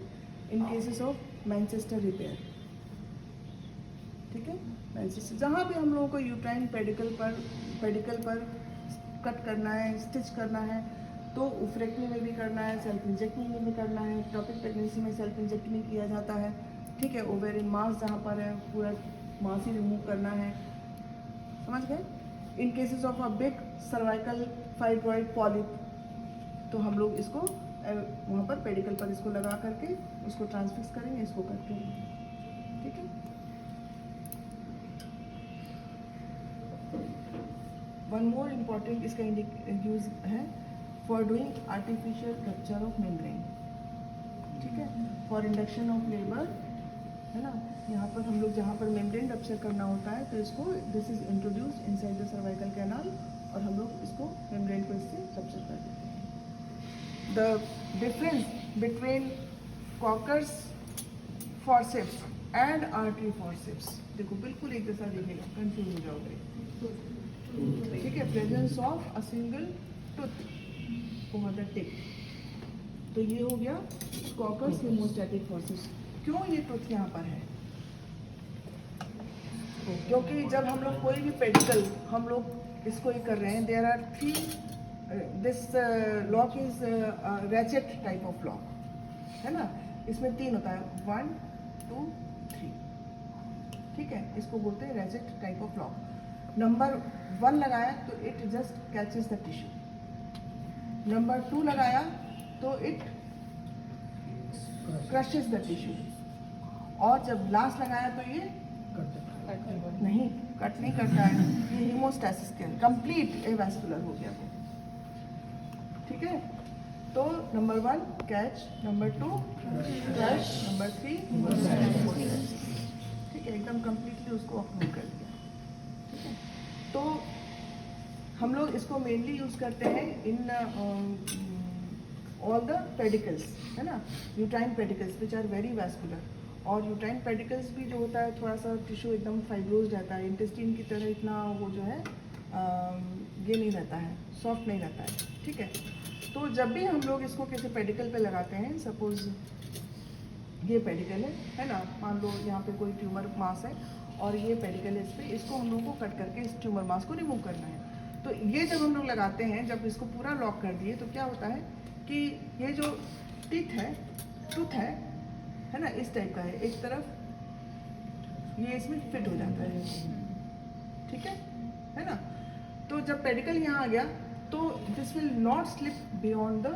in cases of Manchester repair. ठीक है, मैनचेस्टर, जहाँ भी हम लोगों को यूट्राइन पेडिकल पर कट करना है, स्टिच करना है, तो उफ्रेक्टमी में भी करना है, सेल्फ इंजेक्टमी में भी करना है। टॉपिक प्रेगनेंसी में सेल्फ इंजेक्टमी किया जाता है। ठीक है, ओवेरियन मास जहाँ पर है पूरा मास ही रिमूव करना है। समझ गए? In cases of a big cervical fibroid polyp, तो हम लोग इसको वहाँ पर पेडिकल पर इसको लगा करके उसको ट्रांसफिक्स करेंगे, इसको करके। ठीक है, वन मोर इम्पॉर्टेंट इसका यूज है for doing artificial rupture of membrane. ठीक है, फॉर इंडक्शन ऑफ लेबर, है ना। यहाँ पर हम लोग जहाँ पर मेम्ब्रेन रप्चर करना होता है तो इसको this is introduced inside the cervical canal, और हम लोग इसको मेम्ब्रेन को इससे रप्चर कर देते हैं। The difference between Kocher's forceps and artery forceps, देखो बिल्कुल एक जैसा दिखेगा, कंफ्यूज हो जाओगे, ठीक है। Presence of a single tooth over the tip, तो ये हो गया कॉकस हेमोस्टैटिक फॉरसेप्स। क्यों ये टूथ यहाँ पर है? क्योंकि जब हम लोग कोई भी पेडिकल हम लोग इसको कर रहे हैं, there are 3, this lock is ratchet type of lock, है ना। इसमें 3 होता है, 1 2 3, ठीक है। इसको बोलते हैं ratchet type of lock. Number 1 लगाया तो it just catches the tissue, number 2 लगाया तो इट क्रशेस द टिश्यू, और जब लास्ट लगाया तो ये नहीं, कट नहीं करता है, ये हीमोस्टैसिस के कंप्लीट एवास्कुलर हो गया वो, ठीक है। तो number 1 catch, number 2 crush, number 3 ठीक है, एकदम कंप्लीटली उसको अपलोड कर दिया, ठीक है। तो हम लोग इसको मेनली यूज करते हैं इन ऑल द पेडिकल्स, है ना, uterine pedicles which are very vascular. और यूट्राइन पेडिकल्स भी जो होता है थोड़ा सा टिश्यू एकदम फाइब्रोज रहता है, इंटेस्टाइन की तरह इतना वो जो है ये नहीं रहता है, सॉफ्ट नहीं रहता है, ठीक है। तो जब भी हम लोग इसको किसी पेडिकल पे लगाते हैं, सपोज ये पेडिकल है ना, मान लो यहाँ पे कोई ट्यूमर मास है और ये पेडिकल है, इस पे इसको हम लोग को कट करके इस ट्यूमर मास को रिमूव करना है। तो ये जब हम लोग लगाते हैं, जब इसको पूरा लॉक कर दिए, तो क्या होता है कि ये जो टीथ है, टूथ है ना, इस टाइप का है, एक तरफ ये इसमें फिट हो जाता है, ठीक है ना। तो जब पेडिकल यहाँ आ गया तो this will not slip beyond the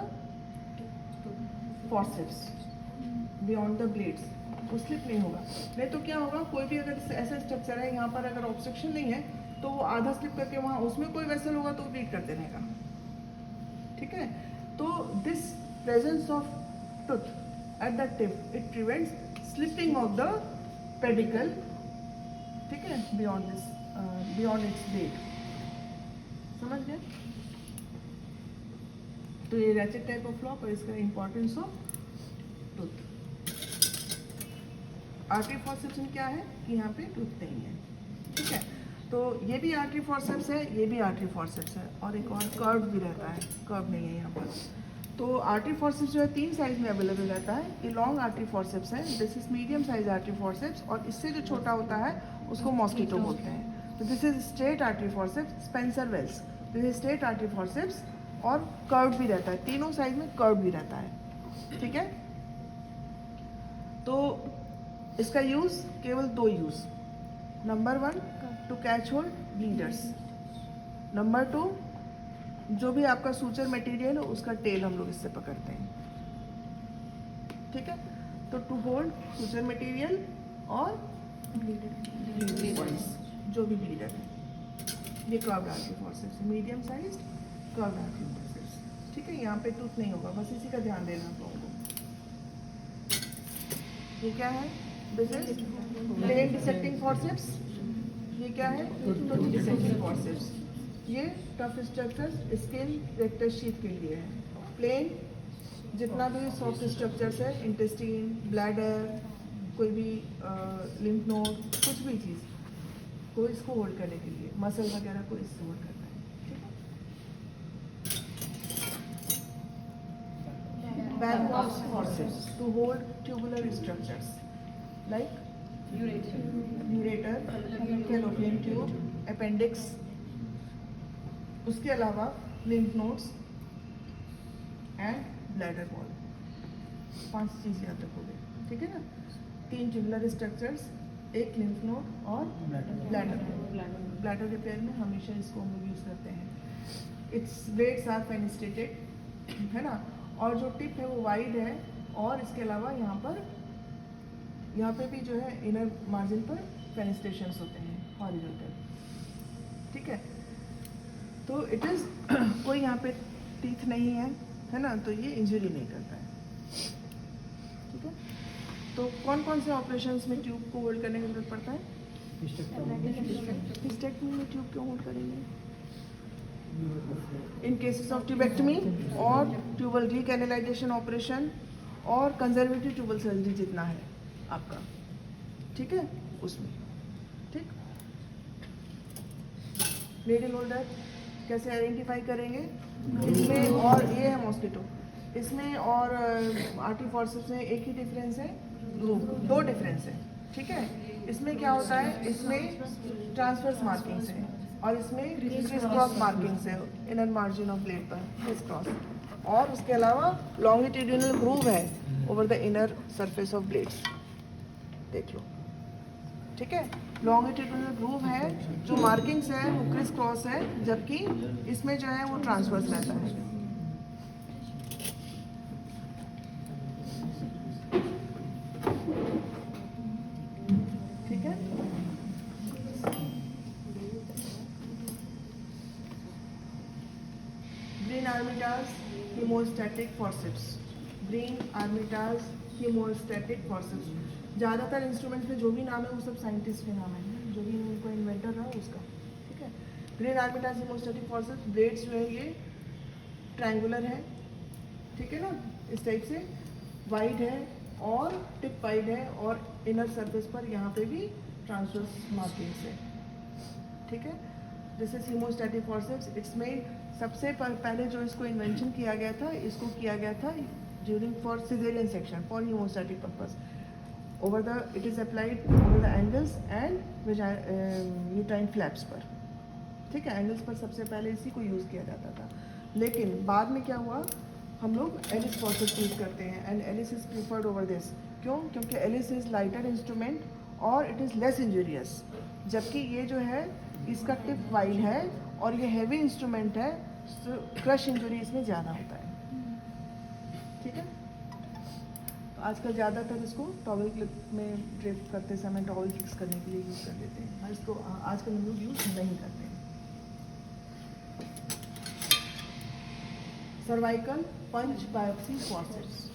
forceps, beyond the blades, वो स्लिप नहीं होगा। नहीं तो क्या होगा, कोई भी अगर ऐसा स्ट्रक्चर है यहाँ पर, अगर ऑब्स्ट्रक्शन नहीं है तो वो आधा स्लिप करके वहाँ उसमें कोई वेसल होगा तो ब्लीड करते रहेगा, ठीक है। तो this presence of tooth at the tip, it prevents slipping of the pedicle, ठीक है, beyond this beyond its blade, समझ गए। तो ये रैचेट टाइप ऑफ लॉक और इसका importance of tooth. Artery forceps में क्या है कि यहाँ पे टूथ नहीं है, ठीक है। तो ये भी आर्टरी फॉरसेप्स है, ये भी आर्टरी फॉरसेप्स है, और एक और कर्व भी रहता है, कर्व नहीं है यहाँ पर। तो आर्टरी फॉरसेप्स जो है 3 साइज में अवेलेबल रहता है। ये लॉन्ग आर्टरी फॉरसेप्स है, this is medium size artery forceps, और इससे जो छोटा होता है उसको मॉस्किटो बोलते हैं। तो this is straight artery forceps, Spencer Wells, this is straight artery forceps, और कर्व भी रहता है, तीनों साइज में कर्व भी रहता है, ठीक है। तो इसका यूज केवल 2 use, number 1 to catch hold bleeders, number 2 जो भी आपका सूचर मटेरियल है उसका टेल हम लोग इससे पकड़ते हैं, ठीक है। तो टू होल्ड सूचर मटेरियल और ब्लीडर्स, जो भी ब्लीडर है, ये curved artery forceps, medium size curved artery forceps, ठीक है। यहाँ पे टूथ नहीं होगा, बस इसी का ध्यान देना आप लोगों को। ये क्या है, this is plain dissecting forceps, ये क्या है, टूथ डिसेक्टिंग फॉरसेप्स। ये tough structures skin rectus sheath के लिए है। प्लेन जितना भी सॉफ्ट स्ट्रक्चर्स है, इंटेस्टाइन, ब्लैडर, कोई भी लिम्फ नोड, कुछ भी चीज़ को इसको होल्ड करने के लिए, मसल वगैरह को इससे होल्ड करना है, ठीक है। Backward forceps to hold tubular structures like ureter, fallopian tube, appendix, उसके अलावा lymph nodes and bladder wall, 5 चीज़ याद रखोगे, ठीक है ना। 3 ट्यूबुलर स्ट्रक्चर्स, एक लिम्फ नोड और ब्लैडर। ब्लैडर रिपेयर में हमेशा इसको हम लोग यूज़ करते हैं। इट्स ब्लेड्स आर फेनिस्टेटेड, है ना, और जो टिप है वो वाइड है, और इसके अलावा यहाँ पे भी जो है इनर मार्जिन पर फेनिस्टेशंस होते हैं हॉरिजॉन्टल, ठीक है। तो इट इज़ कोई यहाँ पे टीथ नहीं है ना, तो ये इंजरी नहीं करता है, ठीक है। तो कौन कौन से ऑपरेशंस में ट्यूब को होल्ड करने की जरूरत पड़ता है? हिस्टेक्टमी में ट्यूब क्यों होल्ड करेंगे? इन केसेस ऑफ ट्यूबेक्टमी और ट्यूबल रिकैनालाइजेशन ऑपरेशन और कंजर्वेटिव ट्यूबल सर्जरी जितना है आपका, ठीक है, उसमें। ठीक, नीडल होल्डर कैसे आइडेंटिफाई करेंगे? इसमें और ये है मॉस्किटो, इसमें और आर्टी फॉर्सेप्स में एक ही डिफरेंस है, दो डिफरेंस है। ठीक है, इसमें क्या होता है, इसमें ट्रांसवर्स मार्किंग्स है और इसमें क्रिस क्रॉस मार्किंग्स है इनर मार्जिन ऑफ ब्लेड पर, क्रिस क्रॉस। और उसके अलावा लॉन्गिट्यूडिनल ग्रूव है over the inner surface of blades, देख लो। ठीक है, लॉन्गिट्यूडिनल ग्रूव है, जो मार्किंग्स है वो क्रिस क्रॉस है, जबकि इसमें जो है वो ट्रांसवर्स रहता है। ठीक है, Green Armitage haemostatic forceps, Green Armitage haemostatic forceps. ज़्यादातर इंस्ट्रूमेंट्स में जो भी नाम है वो सब साइंटिस्ट के नाम है, जो भी उनको इन्वेंटर रहा उसका। ठीक है, Green Armitage haemostatic forceps, blades जो है ये ट्रायंगुलर है, ठीक है ना, इस टाइप से वाइड है और टिप वाइड है और इनर सरफेस पर यहाँ पे भी ट्रांसवर्स मार्किंग्स है। ठीक है, दिस इज हीमोस्टैटिक फॉर्सेप्स। इसमें सबसे पहले जो इसको इन्वेंशन किया गया था, इसको किया गया था during for caesarean section for haemostatic purpose. Over the it is applied over the angles and uterine flaps पर। ठीक है, एंगल्स पर सबसे पहले इसी को यूज़ किया जाता था, लेकिन बाद में क्या हुआ, हम लोग एलिस फॉर्सेप्स यूज़ करते हैं and Allis is preferred over this. क्यों? क्योंकि एलिस इज लाइटर इंस्ट्रूमेंट और इट इज़ लेस इंजूरियस, जबकि ये जो है इसका टिप वाइड है और ये हैवी इंस्ट्रूमेंट है, तो क्रश इंजरी इसमें ज़्यादा होता है। ठीक है, तो आजकल ज़्यादातर इसको टॉवल में ड्रिप करते समय टॉवल फिक्स करने के लिए यूज़ कर देते हैं, और इसको आजकल हम लोग यूज़ नहीं करते हैं। Cervical punch biopsy forceps.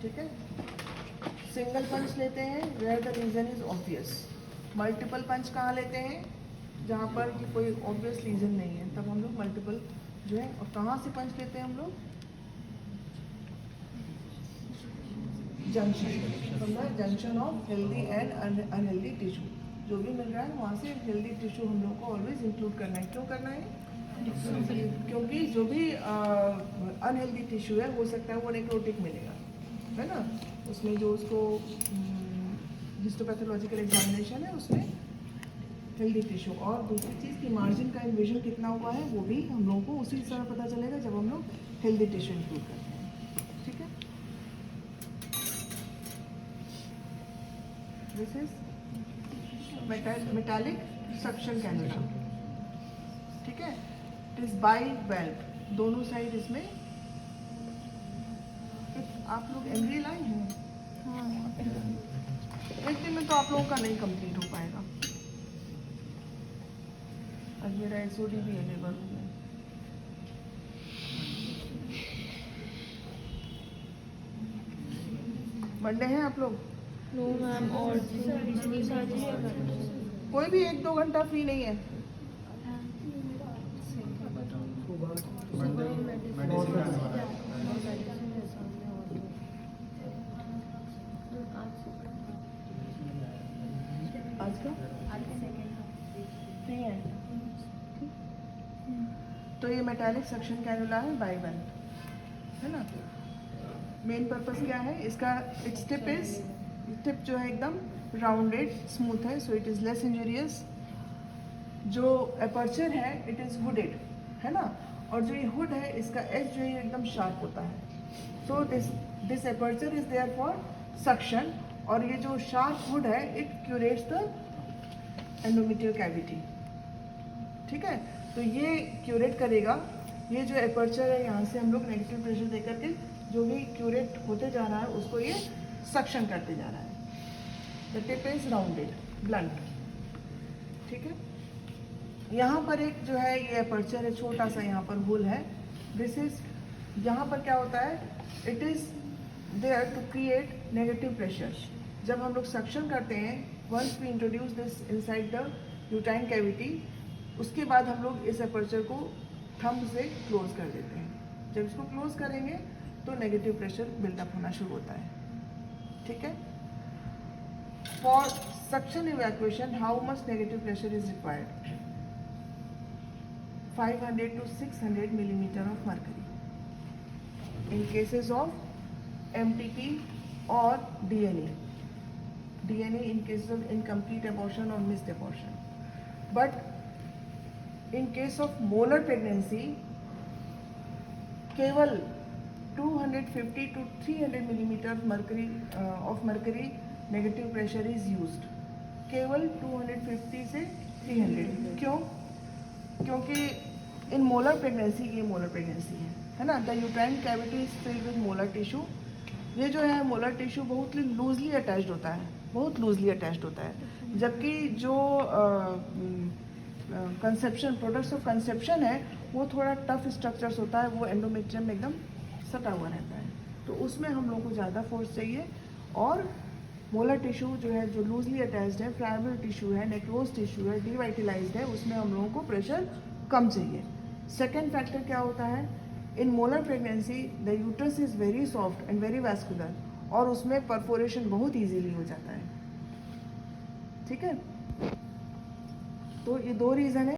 ठीक है, सिंगल पंच लेते हैं where the reason is obvious. Multiple punch कहाँ लेते हैं? जहाँ पर कि कोई ऑब्वियस रीजन नहीं है, तब हम लोग मल्टीपल जो है। और कहाँ से पंच लेते हैं हम लोग? Junction, from the junction of healthy and unhealthy tissue. जो भी मिल रहा है वहाँ से हेल्दी टिश्यू हम लोग को ऑलवेज इंक्लूड करना है। क्यों करना है? क्योंकि जो भी अनहेल्दी टिश्यू है, हो सकता है वो नेक्रोटिक मिलेगा, है ना, उसमें जो उसको हिस्टोपैथोलॉजिकल एग्जामिनेशन है उसमें हेल्दी टिश्यू। और दूसरी चीज़ की मार्जिन का इन्वेजन कितना हुआ है वो भी हम लोगों को उसी तरह पता चलेगा जब हम लोग हेल्दी टिश्यू इंक्लूड करते हैं। ठीक है, this is metallic suction cannula. ठीक है, इट इज बाई वेल्व, दोनों साइड इसमें। आप लोग एमरी लाइन हैं? एक दिन में तो आप लोगों का नहीं कंप्लीट हो पाएगा। और मेरा एसओडी भी अवेलेबल हो गया। मंडे हैं आप लोग? नो मैम, और कोई भी 1-2 घंटा फ्री नहीं है? आज का फ्री है? तो ये मेटालिक सक्शन कैनुला है बाई वन, है ना। मेन पर्पस क्या है इसका? इट्स टिप जो है एकदम राउंडेड स्मूथ है, so it is less injurious. जो अपर्चर है इट इज़ हुडेड, है ना, और जो ये हुड है इसका एज जो है एकदम शार्प होता है। So this aperture is there for suction, और ये जो शार्प हुड है it curettes the endometrial cavity. ठीक है, तो ये क्यूरेट करेगा। ये जो अपर्चर है यहाँ से हम लोग नेगेटिव प्रेशर देकर के जो भी क्यूरेट होते जा रहा है उसको ये सक्शन करते जा रहा है। The tip is rounded, blunt. ठीक है, यहाँ पर एक जो है ये अपर्चर है, छोटा सा यहाँ पर होल है। दिस इज, यहाँ पर क्या होता है, it is there to create negative pressure. जब हम लोग सक्शन करते हैं, once we introduce this inside the uterine cavity, उसके बाद हम लोग इस अपर्चर को थंब से क्लोज कर देते हैं। जब इसको क्लोज करेंगे तो नेगेटिव प्रेशर बिल्डअप होना शुरू होता है। ठीक है, For suction evacuation, how much negative pressure is required? 500 to 600 millimeter of mercury. In cases of MTP or DNA. DNA in cases of incomplete abortion or missed abortion. But in case of molar pregnancy, केवल 250 to 300 millimeter of mercury negative pressure is used. केवल 250 से 300. क्यों? क्योंकि in molar pregnancy, ये molar pregnancy है ना? The uterine cavity is filled with molar tissue. ये जो है molar tissue बहुत loosely attached होता है, बहुत loosely attached होता है. जबकि जो कंसेप्शन प्रोडक्ट्स ऑफ कंसेप्शन है वो थोड़ा टफ स्ट्रक्चर्स होता है, वो एंडोमेट्रियम में एकदम सटा हुआ रहता है, तो उसमें हम लोग को ज़्यादा फोर्स चाहिए. और मोलर टिश्यू जो है, जो लूजली अटैच्ड है, फ्राइबल टिश्यू है, नेक्रोज टिश्यू है, डिवाइटलाइज्ड है, उसमें हम लोगों को प्रेशर कम चाहिए. सेकेंड फैक्टर क्या होता है, इन molar pregnancy the uterus is very soft and very vascular, और उसमें परफोरेशन बहुत ईजीली हो जाता है. ठीक है, तो ये दो रीज़न है.